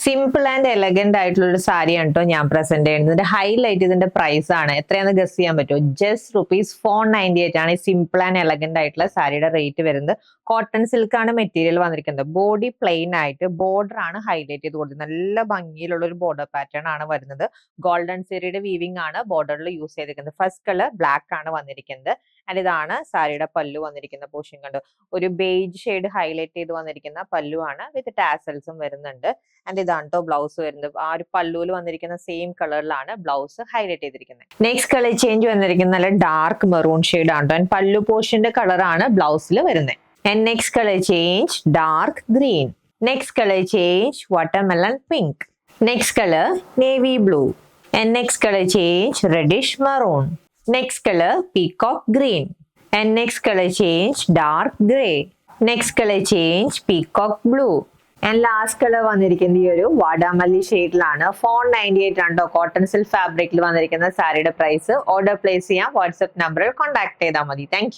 Simple and elegant ആയിട്ടുള്ള ഒരു സാരിയാണ് കേട്ടോ ഞാൻ പ്രസന്റ് ചെയ്യുന്നത്. ഇതിന്റെ ഹൈലൈറ്റ് ഇതിന്റെ പ്രൈസ് ആണ്. എത്രയാണെന്ന് ഗസ് ചെയ്യാൻ പറ്റുമോ? ജസ്റ്റ് ₹498 ആണ് ഈ സിമ്പിൾ ആൻഡ് എലഗന്റ് ആയിട്ടുള്ള സാരിയുടെ റേറ്റ് വരുന്നത്. കോട്ടൺ സിൽക്ക് ആണ് മെറ്റീരിയൽ വന്നിരിക്കുന്നത്. ബോഡി പ്ലെയിൻ ആയിട്ട് ബോർഡർ ആണ് ഹൈലൈറ്റ് ചെയ്ത് കൊടുത്തത്. നല്ല ഭംഗിയിലുള്ള ഒരു ബോർഡർ പാറ്റേൺ ആണ് വരുന്നത്. ഗോൾഡൻ സെറിയുടെ വീവിംഗ് ആണ് ബോർഡറിൽ യൂസ് ചെയ്തിരിക്കുന്നത്. ഫസ്റ്റ് കളർ ബ്ലാക്ക് ആണ് വന്നിരിക്കുന്നത്. ആൻഡ് ഇതാണ് സാരിയുടെ പല്ലു വന്നിരിക്കുന്ന പോർഷൻ. കണ്ടു, ഒരു ബേജ് ഷെയ്ഡ് ഹൈലൈറ്റ് ചെയ്ത് വന്നിരിക്കുന്ന പല്ലു ആണ് വിത്ത് ടാസൽസും വരുന്നുണ്ട്. ആൻഡ് ഇതാണ് കേട്ടോ ബ്ലൗസ് വരുന്നത്. ആ ഒരു പല്ലുവിൽ വന്നിരിക്കുന്ന സെയിം കളറിലാണ് ബ്ലൗസ് ഹൈലൈറ്റ് ചെയ്തിരിക്കുന്നത്. നെക്സ്റ്റ് കളർ ചേഞ്ച് വന്നിരിക്കുന്നത് നല്ല ഡാർക്ക് മെറൂൺ ഷെയ്ഡ് ആണ് കേട്ടോ. പല്ലു പോർഷന്റെ കളറാണ് ബ്ലൗസിൽ വരുന്നത്. And next colour change dark green. Next colour change watermelon pink. Next colour navy blue. And next colour change reddish maroon. Next color peacock green. And next color change dark grey. Next color change peacock blue. And last color വന്നിരിക്കുന്നത് ഈ ഒരു വാടാമല്ലി ഷെയ്ഡിലാണ്. 498 ആണ് കേട്ടോ cotton silk ഫാബ്രിക്കിൽ വന്നിരിക്കുന്ന സാരിയുടെ പ്രൈസ്. ഓർഡർ പ്ലേസ് ചെയ്യാം. വാട്സ്ആപ്പ് നമ്പറിൽ കോൺടാക്ട് ചെയ്താൽ മതി. താങ്ക്